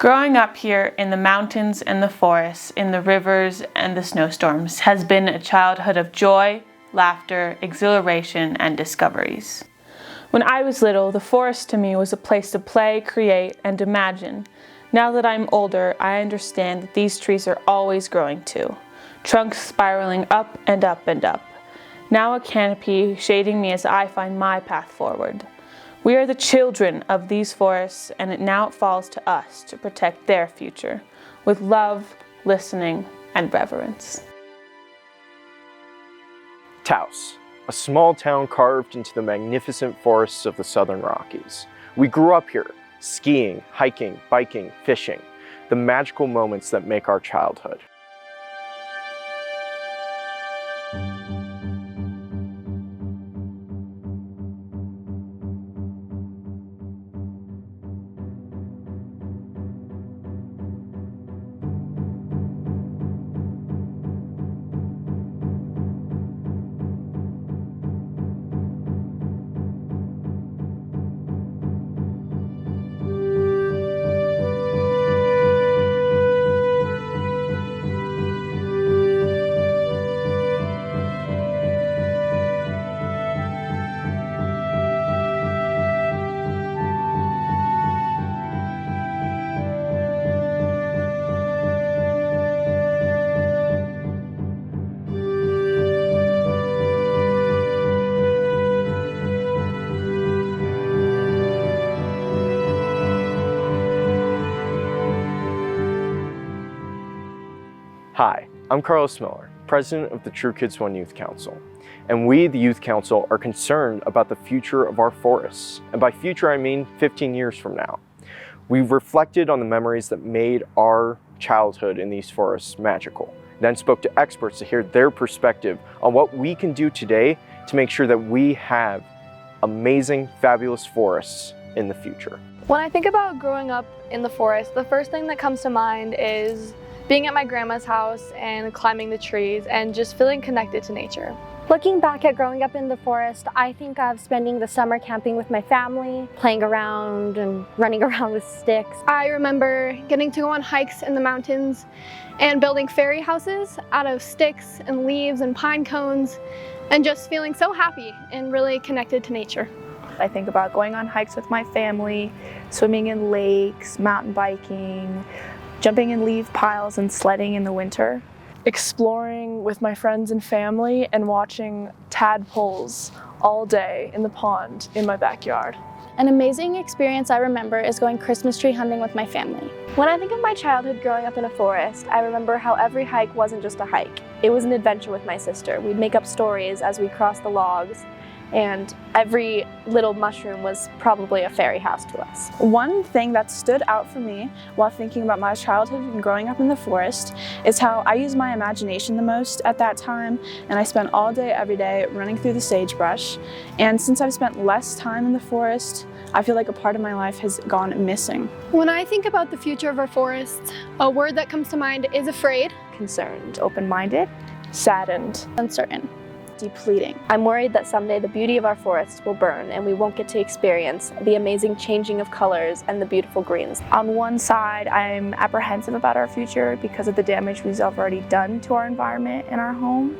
Growing up here in the mountains and the forests, in the rivers and the snowstorms has been a childhood of joy, laughter, exhilaration, and discoveries. When I was little, the forest to me was a place to play, create, and imagine. Now that I'm older, I understand that these trees are always growing too, trunks spiraling up and up and up. Now a canopy shading me as I find my path forward. We are the children of these forests, and now it falls to us to protect their future with love, listening, and reverence. Taos, a small town carved into the magnificent forests of the Southern Rockies. We grew up here, skiing, hiking, biking, fishing, the magical moments that make our childhood. Hi, I'm Carlos Miller, President of the True Kids One Youth Council, and we, the Youth Council, are concerned about the future of our forests, and by future I mean 15 years from now. We've reflected on the memories that made our childhood in these forests magical, then spoke to experts to hear their perspective on what we can do today to make sure that we have amazing, fabulous forests in the future. When I think about growing up in the forest, the first thing that comes to mind is being at my grandma's house and climbing the trees and just feeling connected to nature. Looking back at growing up in the forest, I think of spending the summer camping with my family, playing around and running around with sticks. I remember getting to go on hikes in the mountains and building fairy houses out of sticks and leaves and pine cones and just feeling so happy and really connected to nature. I think about going on hikes with my family, swimming in lakes, mountain biking, jumping in leaf piles and sledding in the winter. Exploring with my friends and family and watching tadpoles all day in the pond in my backyard. An amazing experience I remember is going Christmas tree hunting with my family. When I think of my childhood growing up in a forest, I remember how every hike wasn't just a hike. It was an adventure with my sister. We'd make up stories as we crossed the logs, and every little mushroom was probably a fairy house to us. One thing that stood out for me while thinking about my childhood and growing up in the forest is how I used my imagination the most at that time, and I spent all day every day running through the sagebrush. And since I've spent less time in the forest, I feel like a part of my life has gone missing. When I think about the future of our forests, a word that comes to mind is afraid, Concerned, open-minded, Saddened, Uncertain. Depleting. I'm worried that someday the beauty of our forests will burn and we won't get to experience the amazing changing of colors and the beautiful greens. On one side, I'm apprehensive about our future because of the damage we've already done to our environment and our home.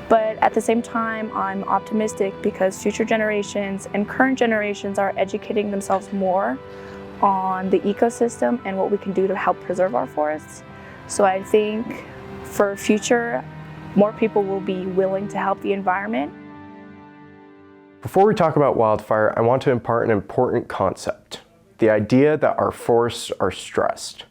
But at the same time, I'm optimistic because future generations and current generations are educating themselves more on the ecosystem and what we can do to help preserve our forests. So I think for future, more people will be willing to help the environment. Before we talk about wildfire, I want to impart an important concept: the idea that our forests are stressed.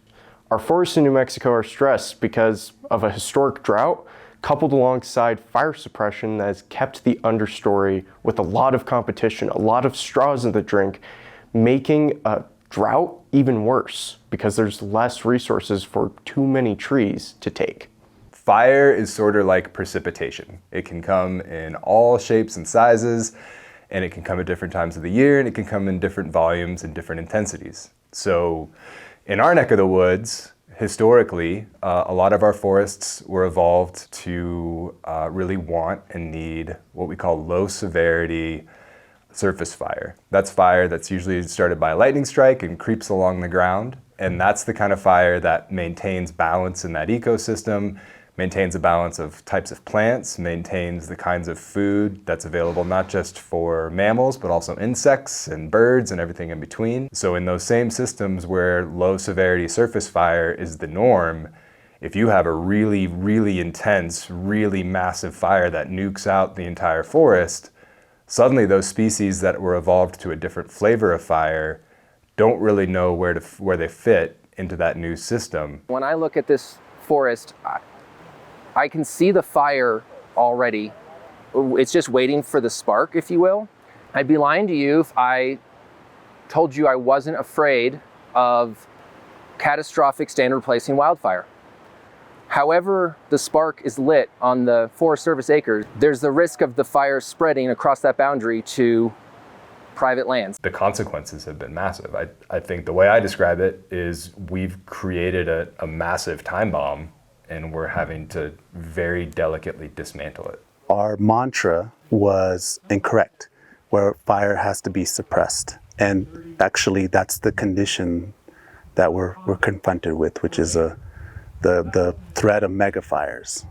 Our forests in New Mexico are stressed because of a historic drought coupled alongside fire suppression that has kept the understory with a lot of competition, a lot of straws in the drink, making a drought even worse because there's less resources for too many trees to take. Fire is sort of like precipitation. It can come in all shapes and sizes, and it can come at different times of the year, and it can come in different volumes and different intensities. So in our neck of the woods, historically, a lot of our forests were evolved to really want and need what we call low severity surface fire. That's fire that's usually started by a lightning strike and creeps along the ground And that's the kind of fire that maintains balance in that ecosystem, maintains a balance of types of plants, maintains the kinds of food that's available not just for mammals, but also insects and birds and everything in between. So in those same systems where low severity surface fire is the norm, if you have a really, really intense, really massive fire that nukes out the entire forest, suddenly those species that were evolved to a different flavor of fire don't really know where they fit into that new system. When I look at this forest, I can see the fire already. It's just waiting for the spark, if you will. I'd be lying to you if I told you I wasn't afraid of catastrophic standard replacing wildfire. However the spark is lit on the Forest Service acres, there's the risk of the fire spreading across that boundary to private lands. The consequences have been massive. I think the way I describe it is we've created a massive time bomb, and we're having to very delicately dismantle it. Our mantra was incorrect, where fire has to be suppressed. And actually that's the condition that we're confronted with, which is the threat of mega fires.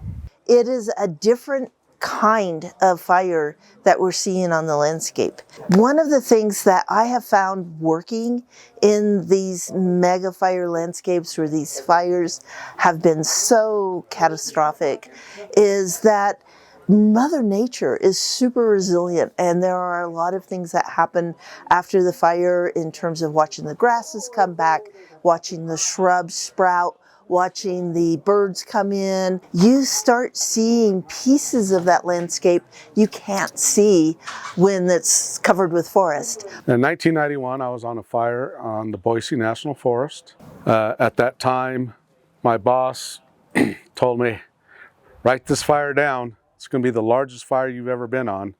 It is a different kind of fire that we're seeing on the landscape. One of the things that I have found working in these mega fire landscapes where these fires have been so catastrophic is that Mother Nature is super resilient, and there are a lot of things that happen after the fire in terms of watching the grasses come back, watching the shrubs sprout, watching the birds come in. You start seeing pieces of that landscape you can't see when it's covered with forest. In 1991, I was on a fire on the Boise National Forest. At that time, my boss told me, write this fire down. It's going to be the largest fire you've ever been on.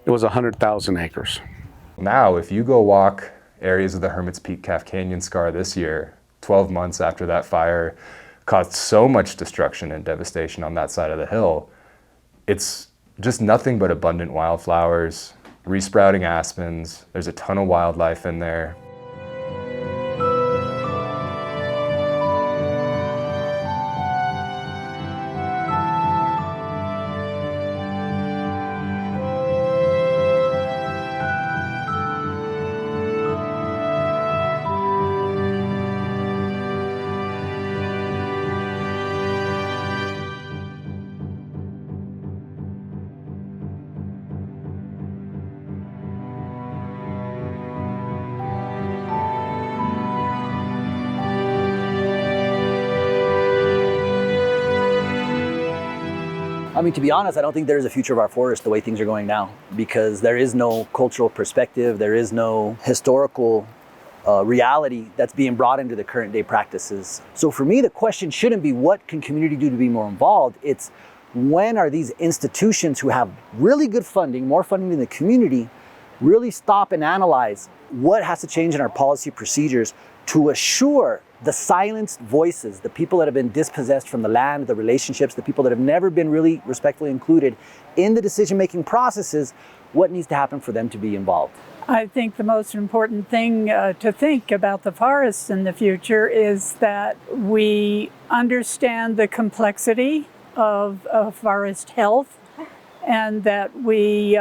It was 100,000 acres. Now, if you go walk areas of the Hermit's Peak Calf Canyon Scar this year, 12 months after that fire caused so much destruction and devastation on that side of the hill, it's just nothing but abundant wildflowers, resprouting aspens. There's a ton of wildlife in there. I mean, to be honest, I don't think there is a future of our forest the way things are going now, because there is no cultural perspective, there is no historical reality that's being brought into the current day practices. So for me, the question shouldn't be what can community do to be more involved, it's when are these institutions who have really good funding, more funding than the community, really stop and analyze what has to change in our policy procedures to assure the silenced voices, the people that have been dispossessed from the land, the relationships, the people that have never been really respectfully included in the decision-making processes, what needs to happen for them to be involved? I think the most important thing to think about the forests in the future is that we understand the complexity of forest health, and that we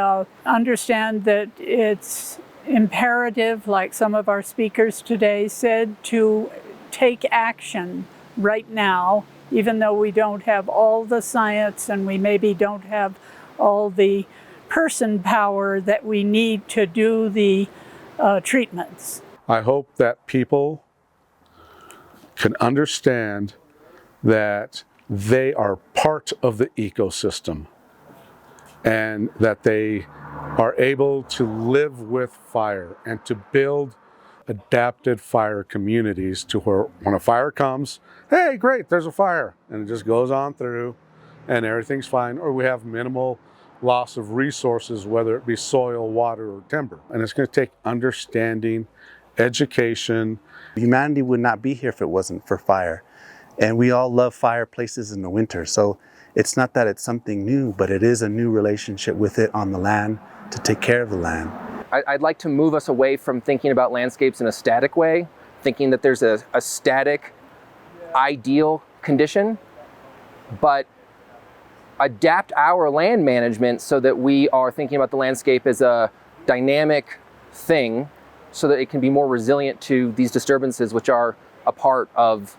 understand that it's imperative, like some of our speakers today said, to take action right now, even though we don't have all the science and we maybe don't have all the person power that we need to do the treatments. I hope that people can understand that they are part of the ecosystem and that they are able to live with fire and to build adapted fire communities to where when a fire comes, hey, great, there's a fire, and it just goes on through and everything's fine, or we have minimal loss of resources, whether it be soil, water, or timber. And it's going to take understanding, education. Humanity would not be here if it wasn't for fire. And we all love fireplaces in the winter. So it's not that it's something new, but it is a new relationship with it on the land to take care of the land. I'd like to move us away from thinking about landscapes in a static way thinking that there's a static, ideal condition, but adapt our land management so that we are thinking about the landscape as a dynamic thing so that it can be more resilient to these disturbances, which are a part of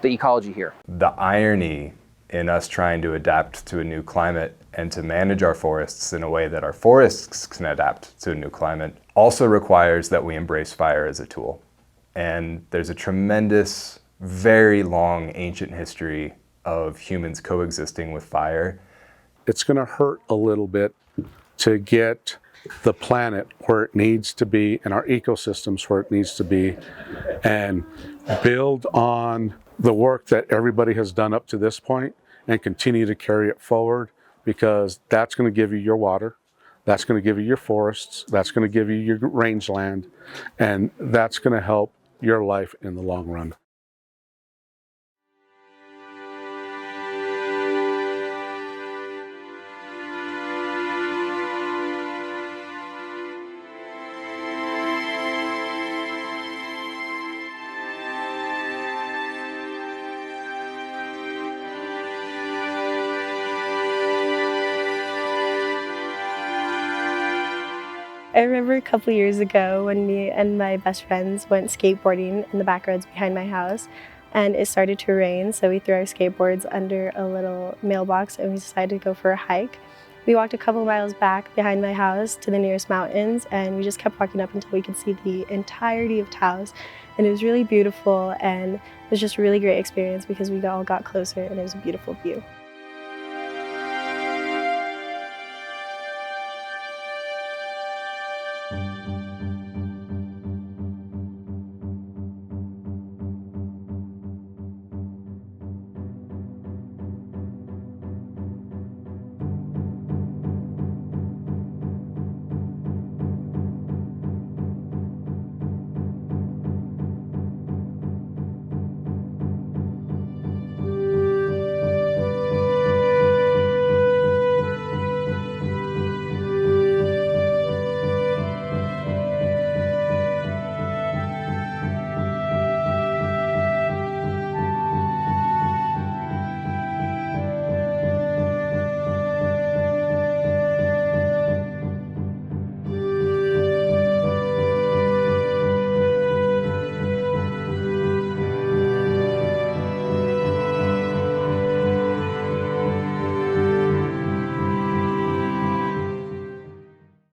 the ecology here. The irony in us trying to adapt to a new climate and to manage our forests in a way that our forests can adapt to a new climate also requires that we embrace fire as a tool. And there's a tremendous, very long ancient history of humans coexisting with fire. It's going to hurt a little bit to get the planet where it needs to be and our ecosystems where it needs to be, and build on the work that everybody has done up to this point and continue to carry it forward, because that's going to give you your water, that's going to give you your forests, that's going to give you your rangeland, and that's going to help your life in the long run. I remember a couple years ago when me and my best friends went skateboarding in the back roads behind my house, and it started to rain, so we threw our skateboards under a little mailbox and we decided to go for a hike. We walked a couple miles back behind my house to the nearest mountains, and we just kept walking up until we could see the entirety of Taos, and it was really beautiful, and it was just a really great experience because we all got closer and it was a beautiful view.